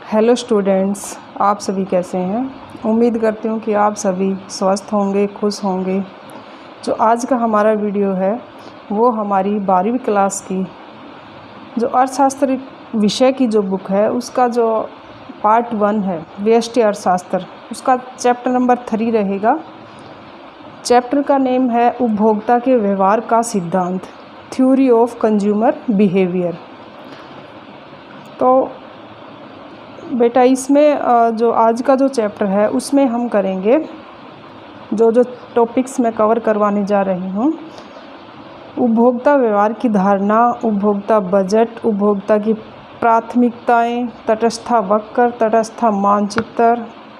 Hello students, आप सभी कैसे हैं। उम्मीद करती हूँ कि आप सभी स्वस्थ होंगे, खुश होंगे। जो आज का हमारा वीडियो है वो हमारी 12वीं क्लास की जो अर्थशास्त्र विषय की जो बुक है उसका जो पार्ट 1 है व्यष्टि अर्थशास्त्र, उसका चैप्टर नंबर 3 रहेगा। चैप्टर का नेम है उपभोक्ता के व्यवहार का सिद्धांत, थ्योरी ऑफ कंज्यूमर बिहेवियर। तो बेटा इसमें जो आज का जो चैप्टर है उसमें हम करेंगे जो टॉपिक्स मैं कवर करवाने जा रही हूँ। उपभोक्ता व्यवहार की धारणा, उपभोक्ता बजट, उपभोक्ता की प्राथमिकताएं, तटस्थ वक्र, तटस्थ मानचित्र,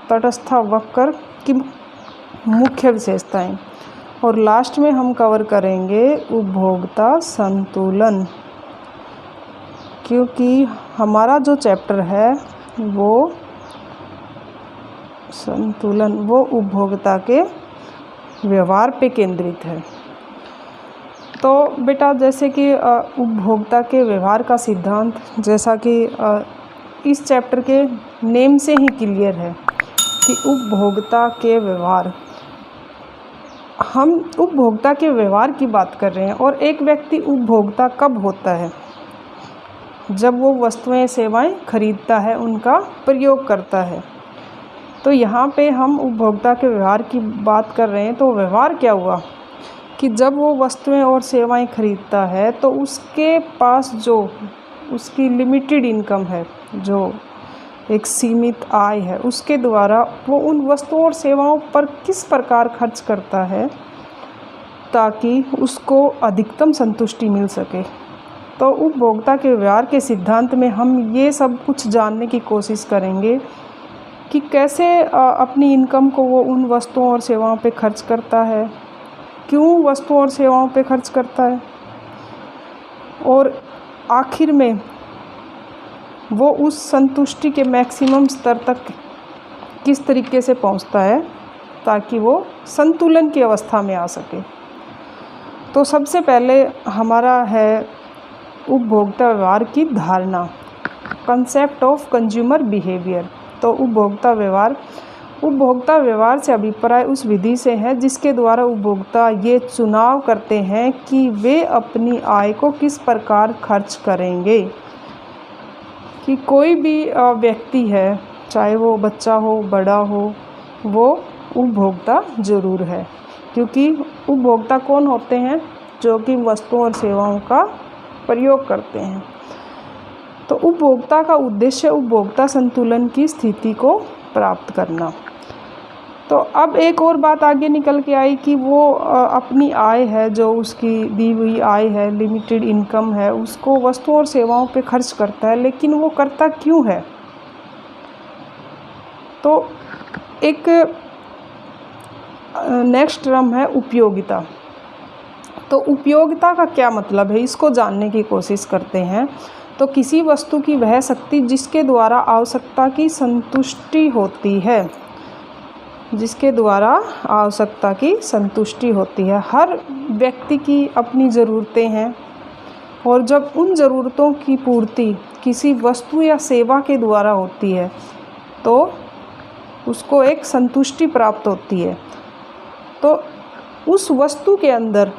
तटस्थ वक्र की मुख्य विशेषताएं, और लास्ट में हम कवर करेंगे उपभोक्ता संतुलन। क्योंकि हमारा जो चैप्टर है वो संतुलन, वो उपभोक्ता के व्यवहार पे केंद्रित है। तो बेटा जैसे कि उपभोक्ता के व्यवहार का सिद्धांत, जैसा कि इस चैप्टर के नेम से ही क्लियर है कि उपभोक्ता के व्यवहार, हम उपभोक्ता के व्यवहार की बात कर रहे हैं। और एक व्यक्ति उपभोक्ता कब होता है? जब वो वस्तुएं सेवाएं खरीदता है, उनका प्रयोग करता है। तो यहाँ पे हम उपभोक्ता के व्यवहार की बात कर रहे हैं। तो व्यवहार क्या हुआ कि जब वो वस्तुएं और सेवाएं खरीदता है तो उसके पास जो उसकी लिमिटेड इनकम है, जो एक सीमित आय है, उसके द्वारा वो उन वस्तुओं और सेवाओं पर किस प्रकार खर्च करता है ताकि उसको अधिकतम संतुष्टि मिल सके। तो उपभोक्ता के व्यवहार के सिद्धांत में हम ये सब कुछ जानने की कोशिश करेंगे कि कैसे अपनी इनकम को वो उन वस्तुओं और सेवाओं पे खर्च करता है, क्यों वस्तुओं और सेवाओं पे खर्च करता है, और आखिर में वो उस संतुष्टि के मैक्सिमम स्तर तक किस तरीके से पहुंचता है ताकि वो संतुलन की अवस्था में आ सके। तो सबसे पहले हमारा है उपभोक्ता व्यवहार की धारणा, कंसेप्ट ऑफ कंज्यूमर बिहेवियर। तो उपभोक्ता व्यवहार से अभिप्राय उस विधि से है जिसके द्वारा उपभोक्ता ये चुनाव करते हैं कि वे अपनी आय को किस प्रकार खर्च करेंगे। कि कोई भी व्यक्ति है, चाहे वो बच्चा हो, बड़ा हो, वो उपभोक्ता ज़रूर है। क्योंकि उपभोक्ता कौन होते हैं? जो कि वस्तुओं और सेवाओं का प्रयोग करते हैं। तो उपभोक्ता का उद्देश्य उपभोक्ता संतुलन की स्थिति को प्राप्त करना। तो अब एक और बात आगे निकल के आई कि वो अपनी आय है, जो उसकी दी हुई आय है, लिमिटेड इनकम है, उसको वस्तुओं और सेवाओं पे खर्च करता है। लेकिन वो करता क्यों है? तो एक नेक्स्ट टर्म है उपयोगिता। तो उपयोगिता का क्या मतलब है, इसको जानने की कोशिश करते हैं। तो किसी वस्तु की वह शक्ति जिसके द्वारा आवश्यकता की संतुष्टि होती है, जिसके द्वारा आवश्यकता की संतुष्टि होती है। हर व्यक्ति की अपनी ज़रूरतें हैं, और जब उन ज़रूरतों की पूर्ति किसी वस्तु या सेवा के द्वारा होती है तो उसको एक संतुष्टि प्राप्त होती है। तो उस वस्तु के अंदर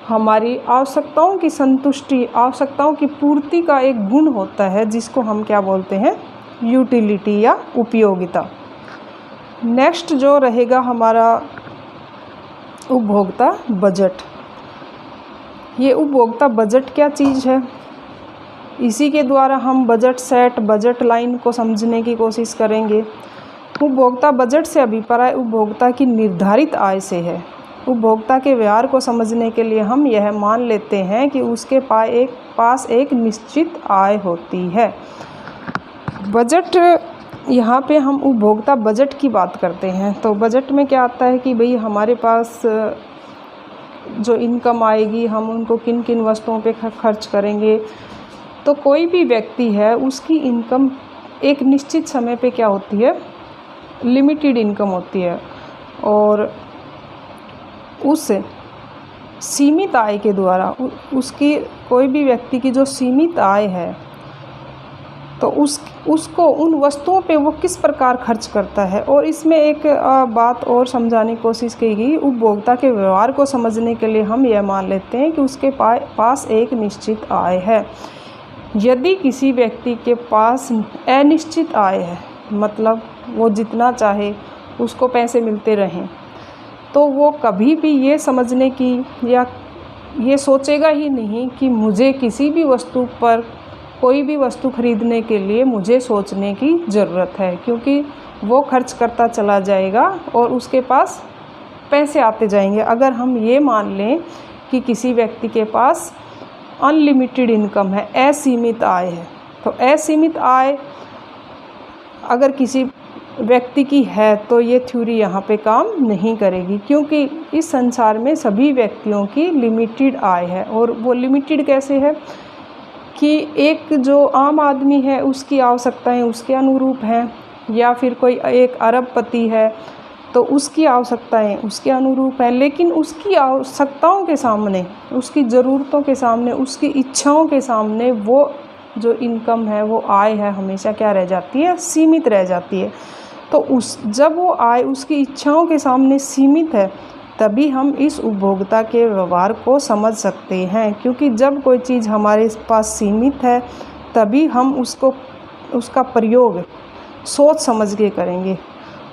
हमारी आवश्यकताओं की संतुष्टि, आवश्यकताओं की पूर्ति का एक गुण होता है जिसको हम क्या बोलते हैं? यूटिलिटी या उपयोगिता। नेक्स्ट जो रहेगा हमारा उपभोक्ता बजट। ये उपभोक्ता बजट क्या चीज़ है? इसी के द्वारा हम बजट सेट, बजट लाइन को समझने की कोशिश करेंगे। उपभोक्ता बजट से अभिप्राय उपभोक्ता की निर्धारित आय से है। उपभोक्ता के व्यवहार को समझने के लिए हम यह मान लेते हैं कि उसके पास एक निश्चित आय होती है। बजट, यहाँ पे हम उपभोक्ता बजट की बात करते हैं। तो बजट में क्या आता है कि भाई हमारे पास जो इनकम आएगी, हम उनको किन किन वस्तुओं पे खर्च करेंगे। तो कोई भी व्यक्ति है, उसकी इनकम एक निश्चित समय पे क्या होती है? लिमिटेड इनकम होती है, और उस सीमित आय के द्वारा उसकी, कोई भी व्यक्ति की जो सीमित आय है तो उसको उन वस्तुओं पे वो किस प्रकार खर्च करता है। और इसमें एक बात और समझाने की कोशिश की गई, उपभोक्ता के व्यवहार को समझने के लिए हम यह मान लेते हैं कि उसके पास एक निश्चित आय है। यदि किसी व्यक्ति के पास अनिश्चित आय है, मतलब वो जितना चाहे उसको पैसे मिलते रहें, तो वो कभी भी ये समझने की या ये सोचेगा ही नहीं कि मुझे किसी भी वस्तु पर, कोई भी वस्तु खरीदने के लिए मुझे सोचने की ज़रूरत है, क्योंकि वो खर्च करता चला जाएगा और उसके पास पैसे आते जाएंगे। अगर हम ये मान लें कि किसी व्यक्ति के पास अनलिमिटेड इनकम है, असीमित आय है, तो असीमित आय अगर किसी व्यक्ति की है तो ये थ्योरी यहाँ पे काम नहीं करेगी, क्योंकि इस संसार में सभी व्यक्तियों की लिमिटेड आय है। और वो लिमिटेड कैसे है कि एक जो आम आदमी है उसकी आवश्यकताएं उसके अनुरूप हैं, या फिर कोई एक अरबपति है तो उसकी आवश्यकताएं उसके अनुरूप है, लेकिन उसकी आवश्यकताओं के सामने, उसकी ज़रूरतों के सामने, उसकी इच्छाओं के सामने वो जो इनकम है, वो आय है, हमेशा क्या रह जाती है, सीमित रह जाती है। तो जब वो आय उसकी इच्छाओं के सामने सीमित है, तभी हम इस उपभोक्ता के व्यवहार को समझ सकते हैं, क्योंकि जब कोई चीज़ हमारे पास सीमित है तभी हम उसका प्रयोग सोच समझ के करेंगे।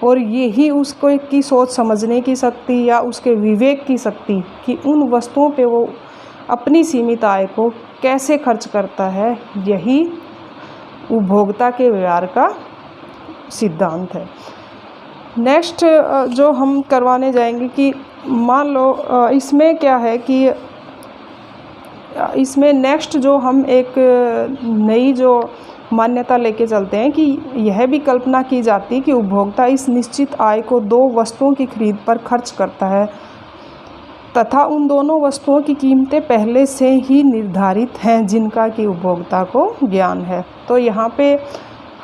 और यही उसको की सोच समझने की शक्ति या उसके विवेक की शक्ति कि उन वस्तुओं पे वो अपनी सीमित आय को कैसे खर्च करता है, यही उपभोक्ता के व्यवहार का सिद्धांत है। नेक्स्ट जो हम करवाने जाएंगे कि मान लो इसमें क्या है कि इसमें नेक्स्ट जो हम एक नई जो मान्यता लेके चलते हैं कि यह भी कल्पना की जाती है कि उपभोक्ता इस निश्चित आय को दो वस्तुओं की खरीद पर खर्च करता है तथा उन दोनों वस्तुओं की कीमतें पहले से ही निर्धारित हैं जिनका कि उपभोक्ता को ज्ञान है। तो यहाँ पे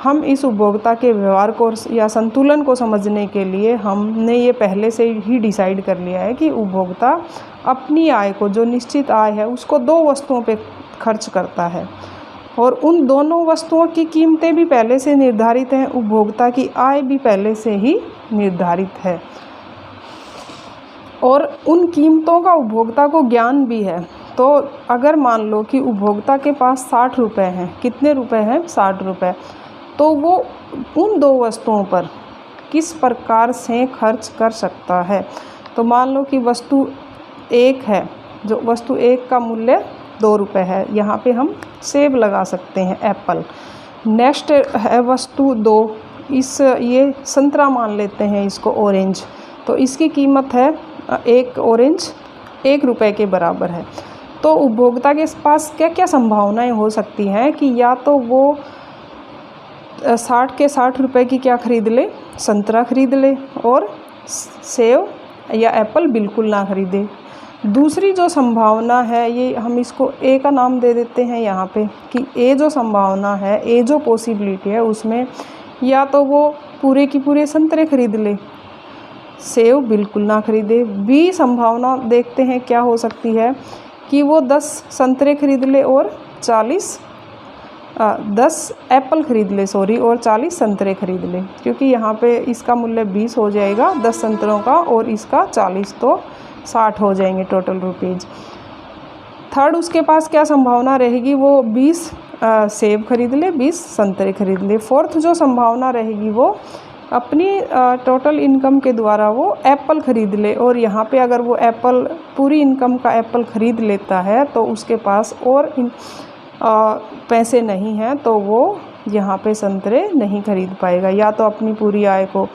हम इस उपभोक्ता के व्यवहार को या संतुलन को समझने के लिए हमने ये पहले से ही डिसाइड कर लिया है कि उपभोक्ता अपनी आय को, जो निश्चित आय है, उसको दो वस्तुओं पे खर्च करता है और उन दोनों वस्तुओं की कीमतें भी पहले से निर्धारित हैं, उपभोक्ता की आय भी पहले से ही निर्धारित है और उन कीमतों का उपभोक्ता को ज्ञान भी है। तो अगर मान लो कि उपभोक्ता के पास 60 रुपये हैं, कितने रुपए हैं, 60 रुपये, तो वो उन दो वस्तुओं पर किस प्रकार से खर्च कर सकता है। तो मान लो कि वस्तु एक है, जो वस्तु एक का मूल्य 2 रुपये है, यहाँ पे हम सेब लगा सकते हैं, एप्पल। नेक्स्ट है वस्तु 2, ये संतरा मान लेते हैं, इसको ऑरेंज, तो इसकी कीमत है एक ऑरेंज 1 रुपये के बराबर है। तो उपभोक्ता के पास क्या क्या संभावनाएं हो सकती हैं कि या तो वो 60 के 60 रुपये की क्या खरीद ले, संतरा खरीद ले और सेब या एप्पल बिल्कुल ना खरीदे। दूसरी जो संभावना है, ये हम इसको ए का नाम दे देते हैं यहाँ पे, कि ए जो संभावना है, ए जो पॉसिबिलिटी है, उसमें या तो वो पूरे की पूरे संतरे खरीद ले, सेब बिल्कुल ना खरीदे। बी संभावना देखते हैं क्या हो सकती है कि वो 10 संतरे खरीद ले और 10 एप्पल खरीद ले और 40 संतरे खरीद ले, क्योंकि यहाँ पे इसका मूल्य 20 हो जाएगा 10 संतरों का और इसका 40, तो 60 हो जाएंगे टोटल रुपीज़। थर्ड, उसके पास क्या संभावना रहेगी, वो 20 सेब खरीद ले, 20 संतरे खरीद ले। फोर्थ जो संभावना रहेगी, वो अपनी टोटल इनकम के द्वारा वो एप्पल खरीद ले और यहाँ पे अगर वो एप्पल पूरी इनकम का एप्पल खरीद लेता है तो उसके पास और पैसे नहीं हैं, तो वो यहाँ पे संतरे नहीं खरीद पाएगा। या तो अपनी पूरी आय को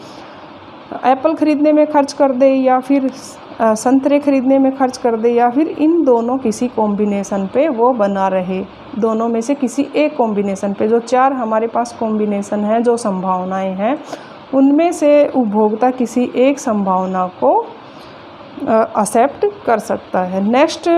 एप्पल खरीदने में खर्च कर दे, या फिर संतरे खरीदने में खर्च कर दे, या फिर इन दोनों किसी कॉम्बिनेशन पे वो बना रहे, दोनों में से किसी एक कॉम्बिनेशन पे। जो 4 हमारे पास कॉम्बिनेशन है, जो संभावनाएं हैं, उनमें से उपभोक्ता किसी एक संभावना को एक्सेप्ट कर सकता है। नेक्स्ट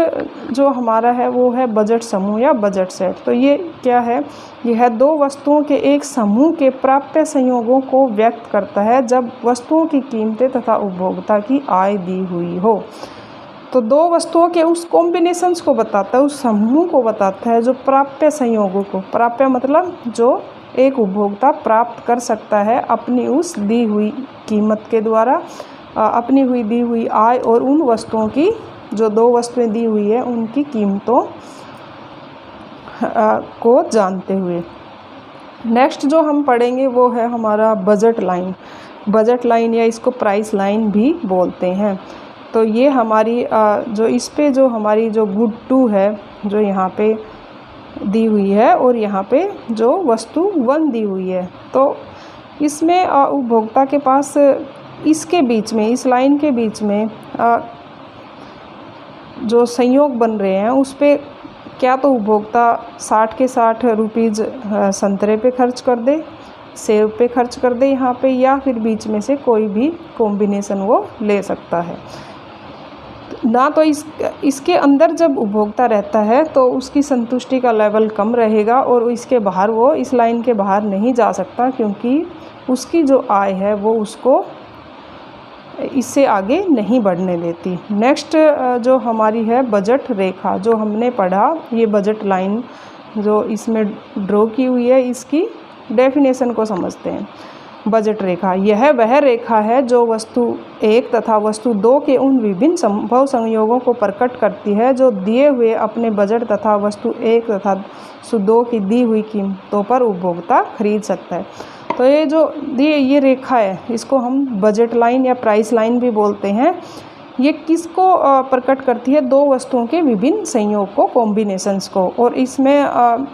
जो हमारा है वो है बजट समूह या बजट सेट। तो ये क्या है, यह है 2 वस्तुओं के एक समूह के प्राप्य संयोगों को व्यक्त करता है जब वस्तुओं की कीमतें तथा उपभोक्ता की आय दी हुई हो। तो 2 वस्तुओं के उस कॉम्बिनेशंस को बताता है, उस समूह को बताता है जो प्राप्य संयोगों को, प्राप्य मतलब जो एक उपभोक्ता प्राप्त कर सकता है अपनी उस दी हुई कीमत के द्वारा, अपनी दी हुई आय और उन वस्तुओं की, जो दो वस्तुएं दी हुई है उनकी कीमतों को जानते हुए। नेक्स्ट जो हम पढ़ेंगे वो है हमारा बजट लाइन। बजट लाइन या इसको प्राइस लाइन भी बोलते हैं। तो ये हमारी जो इस पे जो हमारी जो गुड टू है जो यहाँ पे दी हुई है और यहाँ पे जो वस्तु 1 दी हुई है, तो इसमें उपभोक्ता के पास इसके बीच में, इस लाइन के बीच में जो संयोग बन रहे हैं उस पे क्या तो उपभोक्ता 60 के 60 रुपीज़ संतरे पे खर्च कर दे, सेब पे खर्च कर दे यहाँ पे, या फिर बीच में से कोई भी कॉम्बिनेशन वो ले सकता है ना। तो इसके अंदर जब उपभोक्ता रहता है तो उसकी संतुष्टि का लेवल कम रहेगा और इसके बाहर, वो इस लाइन के बाहर नहीं जा सकता, क्योंकि उसकी जो आय है वो उसको इससे आगे नहीं बढ़ने देती। नेक्स्ट जो हमारी है बजट रेखा, जो हमने पढ़ा, ये बजट लाइन जो इसमें ड्रॉ की हुई है, इसकी डेफिनेशन को समझते हैं। बजट रेखा यह वह रेखा है जो वस्तु 1 तथा वस्तु 2 के उन विभिन्न संभव संयोगों को प्रकट करती है जो दिए हुए अपने बजट तथा वस्तु 1 तथा वस्तु 2 की दी हुई कीमतों पर उपभोक्ता खरीद सकता है। तो ये जो ये रेखा है इसको हम बजट लाइन या प्राइस लाइन भी बोलते हैं। ये किसको प्रकट करती है? दो वस्तुओं के विभिन्न संयोग को, कॉम्बिनेशंस को। और इसमें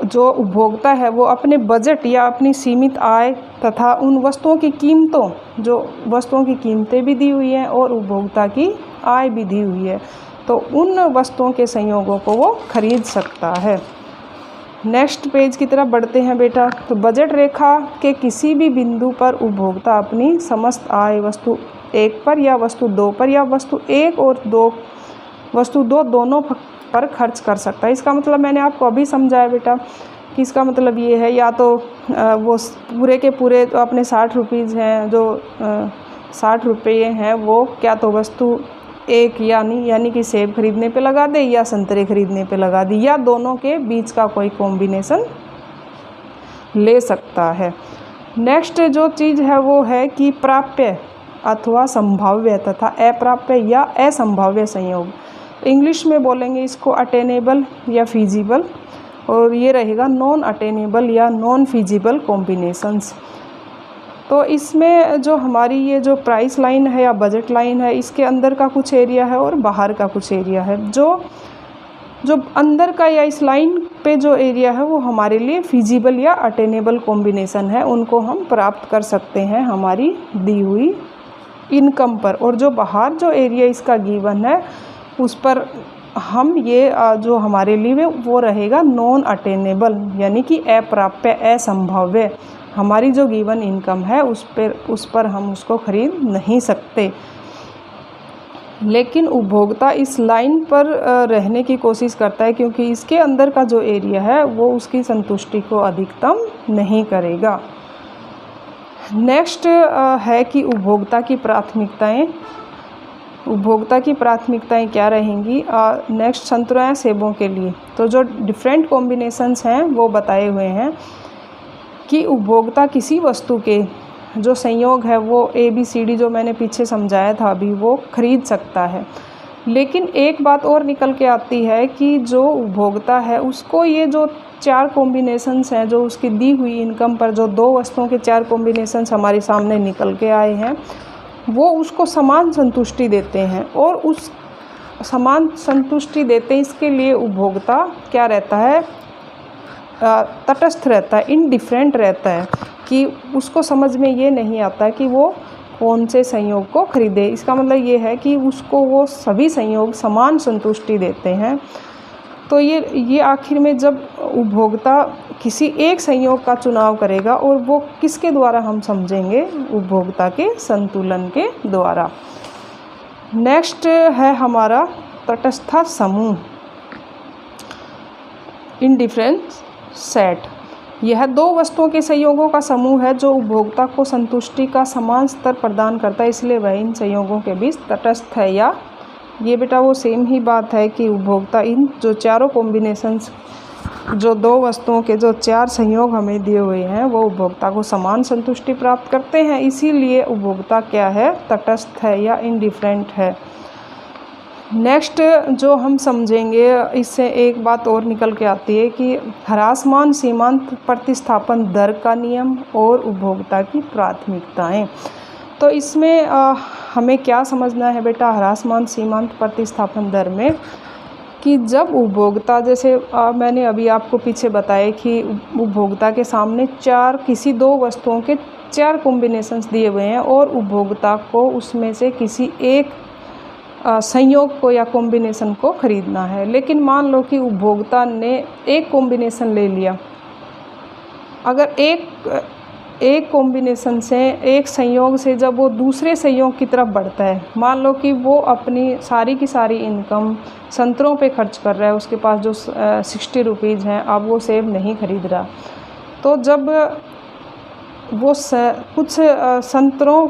जो उपभोक्ता है वो अपने बजट या अपनी सीमित आय तथा उन वस्तुओं की कीमतों, जो वस्तुओं की कीमतें भी दी हुई हैं और उपभोक्ता की आय भी दी हुई है, तो उन वस्तुओं के संयोगों को वो खरीद सकता है। नेक्स्ट पेज की तरफ बढ़ते हैं बेटा। तो बजट रेखा के किसी भी बिंदु पर उपभोक्ता अपनी समस्त आय वस्तु 1 पर या वस्तु 2 पर या वस्तु 1 और वस्तु 2 दोनों पर खर्च कर सकता है। इसका मतलब मैंने आपको अभी समझाया बेटा कि इसका मतलब ये है, या तो वो पूरे के पूरे तो अपने 60 रुपीज़ हैं, जो 60 रुपये हैं, वो क्या तो वस्तु 1 यानी कि सेब खरीदने पे लगा दे या संतरे खरीदने पे लगा दी, या दोनों के बीच का कोई कॉम्बिनेशन ले सकता है। नेक्स्ट जो चीज़ है वो है कि प्राप्य अथवा संभाव्य तथा अप्राप्य या असंभाव्य संयोग। इंग्लिश में बोलेंगे इसको अटेनेबल या फीजिबल, और ये रहेगा नॉन अटेनेबल या नॉन फीजिबल कॉम्बिनेशंस। तो इसमें जो हमारी ये जो प्राइस लाइन है या बजट लाइन है, इसके अंदर का कुछ एरिया है और बाहर का कुछ एरिया है। जो अंदर का या इस लाइन पे जो एरिया है वो हमारे लिए फीजिबल या अटेनेबल कॉम्बिनेशन है, उनको हम प्राप्त कर सकते हैं हमारी दी हुई इनकम पर। और जो बाहर जो एरिया इसका गिवन है उस पर हम ये जो हमारे लिए वो रहेगा नॉन अटेनेबल, यानी कि अप्राप्य, असंभाव्य। हमारी जो गिवन इनकम है उस पर हम उसको खरीद नहीं सकते। लेकिन उपभोक्ता इस लाइन पर रहने की कोशिश करता है, क्योंकि इसके अंदर का जो एरिया है वो उसकी संतुष्टि को अधिकतम नहीं करेगा। नेक्स्ट है कि उपभोक्ता की प्राथमिकताएं। उपभोक्ता की प्राथमिकताएं क्या रहेंगी? नेक्स्ट संतरा सेबों के लिए तो जो डिफरेंट कॉम्बिनेशंस हैं वो बताए हुए हैं कि उपभोक्ता किसी वस्तु के जो संयोग है वो ABCD जो मैंने पीछे समझाया था अभी, वो खरीद सकता है। लेकिन एक बात और निकल के आती है कि जो उपभोक्ता है उसको ये जो 4 कॉम्बिनेशंस हैं, जो उसकी दी हुई इनकम पर जो 2 वस्तुओं के 4 कॉम्बिनेशंस हमारे सामने निकल के आए हैं, वो उसको समान संतुष्टि देते हैं। और उस समान संतुष्टि देते हैं, इसके लिए उपभोक्ता क्या रहता है? तटस्थ रहता है, इनडिफरेंट रहता है, कि उसको समझ में ये नहीं आता कि वो कौन से संयोग को खरीदे। इसका मतलब ये है कि उसको वो सभी संयोग समान संतुष्टि देते हैं। तो ये आखिर में जब उपभोक्ता किसी एक संयोग का चुनाव करेगा, और वो किसके द्वारा हम समझेंगे? उपभोक्ता के संतुलन के द्वारा। नेक्स्ट है हमारा तटस्थ समूह, इनडिफरेंस सेट। यह 2 वस्तुओं के संयोगों का समूह है जो उपभोक्ता को संतुष्टि का समान स्तर प्रदान करता है, इसलिए वह इन संयोगों के बीच तटस्थ है। या ये बेटा वो सेम ही बात है कि उपभोक्ता इन जो 4 कॉम्बिनेशंस जो दो वस्तुओं के जो 4 संयोग हमें दिए हुए हैं वो उपभोक्ता को समान संतुष्टि प्राप्त करते हैं, इसीलिए उपभोक्ता क्या है, तटस्थ है या इंडिफरेंट है। नेक्स्ट जो हम समझेंगे, इससे एक बात और निकल के आती है कि ह्रासमान सीमांत प्रतिस्थापन दर का नियम और उपभोक्ता की प्राथमिकताएं। तो इसमें हमें क्या समझना है बेटा, ह्रासमान सीमांत प्रतिस्थापन दर में कि जब उपभोक्ता, जैसे मैंने अभी आपको पीछे बताया कि उपभोक्ता के सामने किसी दो वस्तुओं के 4 कॉम्बिनेशंस दिए हुए हैं और उपभोक्ता को उसमें से किसी एक संयोग को या कॉम्बिनेशन को खरीदना है। लेकिन मान लो कि उपभोक्ता ने एक कॉम्बिनेशन ले लिया। अगर एक कॉम्बिनेशन से, एक संयोग से जब वो दूसरे संयोग की तरफ बढ़ता है, मान लो कि वो अपनी सारी की सारी इनकम संतरों पे खर्च कर रहा है, उसके पास जो 60 रुपीज़ हैं, अब वो सेब नहीं खरीद रहा, तो जब वो कुछ संतरों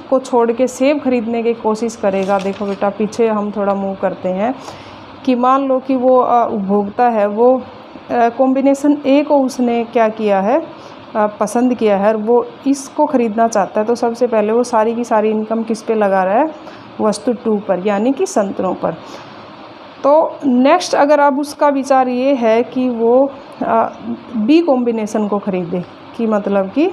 को छोड़ के सेब खरीदने की कोशिश करेगा। देखो बेटा, पीछे हम थोड़ा मूव करते हैं कि मान लो कि वो उपभोक्ता है, वो कॉम्बिनेशन ए को उसने क्या किया है, पसंद किया है, वो इसको ख़रीदना चाहता है। तो सबसे पहले वो सारी की सारी इनकम किस पे लगा रहा है, वस्तु 2 पर, यानी कि संतरों पर। तो नेक्स्ट अगर अब उसका विचार ये है कि वो बी कॉम्बिनेशन को ख़रीदे, कि मतलब कि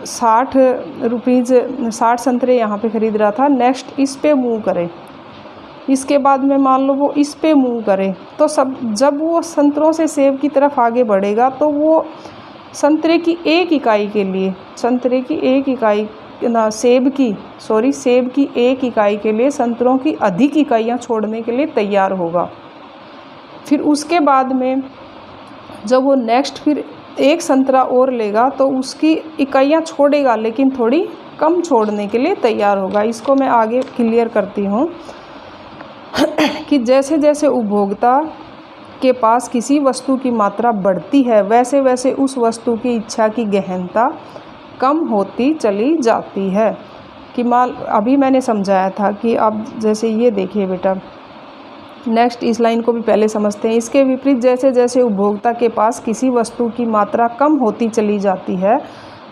60 रुपीज़ 60 संतरे यहाँ पे ख़रीद रहा था, नेक्स्ट इस पे मूव करे, इसके बाद में मान लो वो इस पे मूव करे, तो जब वो संतरों से सेब की तरफ आगे बढ़ेगा तो वो संतरे की एक इकाई के लिए, सेब की एक इकाई के लिए संतरों की अधिक इकाइयाँ छोड़ने के लिए तैयार होगा। फिर उसके बाद में जब वो नेक्स्ट फिर एक संतरा और लेगा तो उसकी इकाइयाँ छोड़ेगा, लेकिन थोड़ी कम छोड़ने के लिए तैयार होगा। इसको मैं आगे क्लियर करती हूँ कि जैसे जैसे उपभोक्ता के पास किसी वस्तु की मात्रा बढ़ती है, वैसे वैसे उस वस्तु की इच्छा की गहनता कम होती चली जाती है। कि अभी मैंने समझाया था कि अब जैसे ये देखिए बेटा, नेक्स्ट इस लाइन को भी पहले समझते हैं। इसके विपरीत जैसे जैसे उपभोक्ता के पास किसी वस्तु की मात्रा कम होती चली जाती है,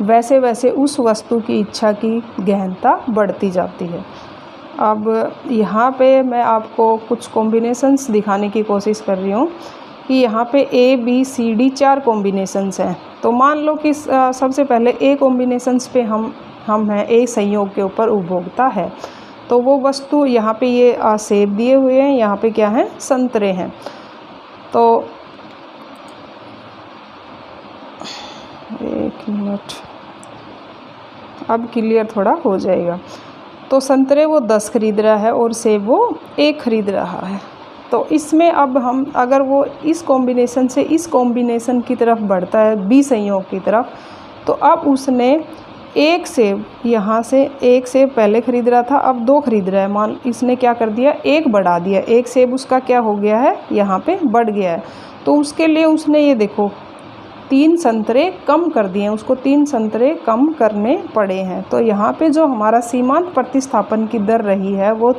वैसे वैसे उस वस्तु की इच्छा की गहनता बढ़ती जाती है। अब यहाँ पे मैं आपको कुछ कॉम्बिनेशंस दिखाने की कोशिश कर रही हूँ कि यहाँ पे ABCD 4 कॉम्बिनेशंस हैं। तो मान लो कि सबसे पहले ए कॉम्बिनेशंस पे हम हैं, ए संयोग के ऊपर उपभोक्ता है। तो वो वस्तु यहाँ पे ये सेब दिए हुए हैं, यहाँ पे क्या है, संतरे हैं। तो एक मिनट, अब क्लियर थोड़ा हो जाएगा। तो संतरे वो 10 खरीद रहा है और सेब वो 1 खरीद रहा है। तो इसमें अब हम अगर वो इस कॉम्बिनेशन से इस कॉम्बिनेशन की तरफ बढ़ता है, बी संयोग की तरफ, तो अब उसने एक सेब, यहाँ से एक सेब पहले ख़रीद रहा था, अब 2 खरीद रहा है। इसने क्या कर दिया, 1 बढ़ा दिया, एक सेब उसका क्या हो गया है, यहाँ पे बढ़ गया है। तो उसके लिए उसने ये देखो 3 संतरे कम कर दिए हैं, उसको 3 संतरे कम करने पड़े हैं। तो यहाँ पे जो हमारा सीमांत प्रतिस्थापन की दर रही है वो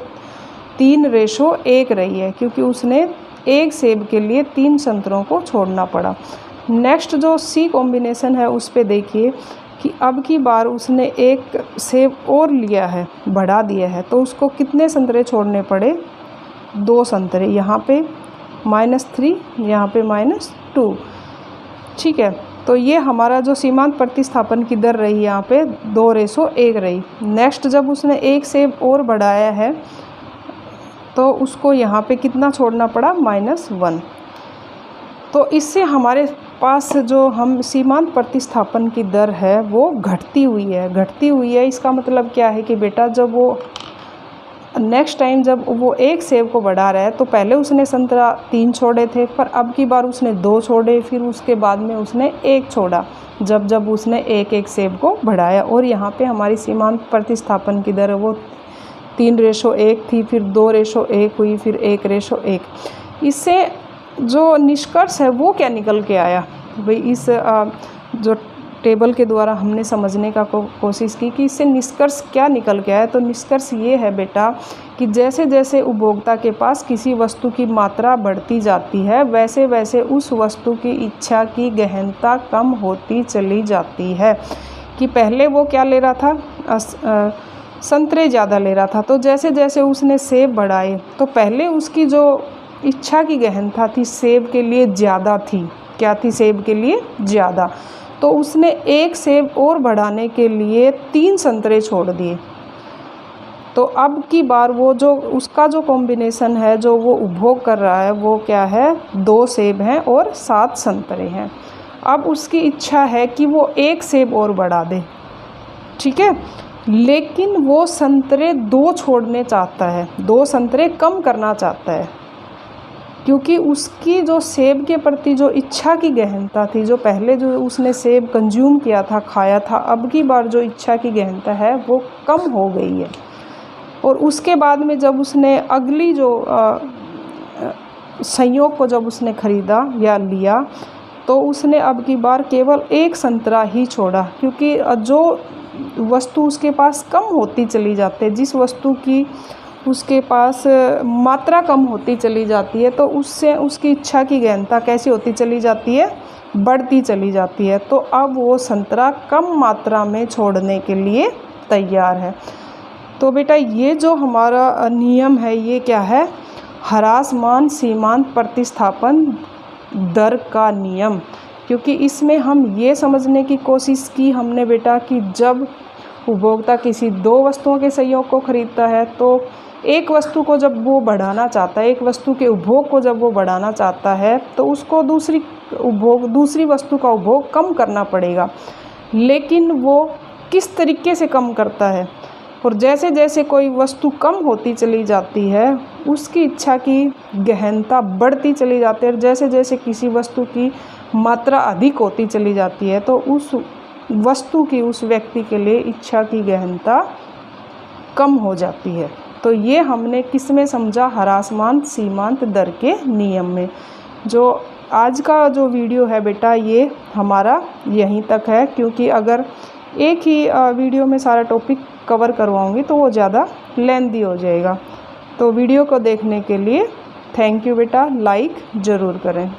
3:1 रही है, क्योंकि उसने एक सेब के लिए 3 संतरों को छोड़ना पड़ा। नेक्स्ट जो सी कॉम्बिनेशन है उस पे देखिए कि अब की बार उसने एक सेब और लिया है, बढ़ा दिया है, तो उसको कितने संतरे छोड़ने पड़े, 2 संतरे, यहाँ पे -3, यहाँ पे -2। ठीक है, तो ये हमारा जो सीमांत प्रतिस्थापन की दर रही यहाँ पे 2:1 रही। नेक्स्ट जब उसने एक सेब और बढ़ाया है तो उसको यहाँ पे कितना छोड़ना पड़ा, -1। तो इससे हमारे पास जो हम सीमांत प्रतिस्थापन की दर है वो घटती हुई है। इसका मतलब क्या है कि बेटा जब वो नेक्स्ट टाइम जब वो एक सेब को बढ़ा रहा है, तो पहले उसने संतरा 3 छोड़े थे, पर अब की बार उसने 2 छोड़े, फिर उसके बाद में उसने 1 छोड़ा जब उसने एक सेब को बढ़ाया। और यहाँ पे हमारी सीमांत प्रतिस्थापन की दर वो 3:1 थी, फिर 2:1 हुई, फिर 1:1। इससे जो निष्कर्ष है वो क्या निकल के आया भाई, इस जो टेबल के द्वारा हमने समझने का कोशिश की कि इससे निष्कर्ष क्या निकल के आया। तो निष्कर्ष ये है बेटा कि जैसे जैसे उपभोक्ता के पास किसी वस्तु की मात्रा बढ़ती जाती है, वैसे वैसे उस वस्तु की इच्छा की गहनता कम होती चली जाती है। कि पहले वो क्या ले रहा था, संतरे ज़्यादा ले रहा था, तो जैसे जैसे उसने सेब बढ़ाए तो पहले उसकी जो इच्छा की गहनता थी सेब के लिए ज़्यादा थी। क्या थी? सेब के लिए ज़्यादा। तो उसने एक सेब और बढ़ाने के लिए 3 संतरे छोड़ दिए। तो अब की बार वो जो उसका जो कॉम्बिनेशन है जो वो उपभोग कर रहा है वो क्या है? 2 सेब हैं और 7 संतरे हैं। अब उसकी इच्छा है कि वो 1 सेब और बढ़ा दे, ठीक है, लेकिन वो संतरे 2 छोड़ने चाहता है, 2 संतरे कम करना चाहता है, क्योंकि उसकी जो सेब के प्रति जो इच्छा की गहनता थी, जो पहले जो उसने सेब कंज्यूम किया था, खाया था, अब की बार जो इच्छा की गहनता है वो कम हो गई है। और उसके बाद में जब उसने अगली जो संयोग को जब उसने ख़रीदा या लिया तो उसने अब की बार केवल 1 संतरा ही छोड़ा, क्योंकि जो वस्तु उसके पास कम होती चली जाती है, जिस वस्तु की उसके पास मात्रा कम होती चली जाती है, तो उससे उसकी इच्छा की गहनता कैसी होती चली जाती है? बढ़ती चली जाती है। तो अब वो संतरा कम मात्रा में छोड़ने के लिए तैयार है। तो बेटा ये जो हमारा नियम है ये क्या है? ह्रासमान सीमांत प्रतिस्थापन दर का नियम। क्योंकि इसमें हम ये समझने की कोशिश की हमने बेटा कि जब उपभोक्ता किसी 2 वस्तुओं के संयोग को खरीदता है तो एक वस्तु को जब वो बढ़ाना चाहता है, एक वस्तु के उपभोग को जब वो बढ़ाना चाहता है तो उसको दूसरी वस्तु का उपभोग कम करना पड़ेगा। लेकिन वो किस तरीके से कम करता है? और जैसे जैसे कोई वस्तु कम होती चली जाती है उसकी इच्छा की गहनता बढ़ती चली जाती है, और जैसे जैसे किसी वस्तु की मात्रा अधिक होती चली जाती है तो उस वस्तु की उस व्यक्ति के लिए इच्छा की गहनता कम हो जाती है। तो ये हमने किस में समझा? ह्रासमान सीमांत दर के नियम में। जो आज का जो वीडियो है बेटा ये हमारा यहीं तक है, क्योंकि अगर एक ही वीडियो में सारा टॉपिक कवर करवाऊंगी तो वो ज़्यादा लेंथी हो जाएगा। तो वीडियो को देखने के लिए थैंक यू बेटा, लाइक ज़रूर करें।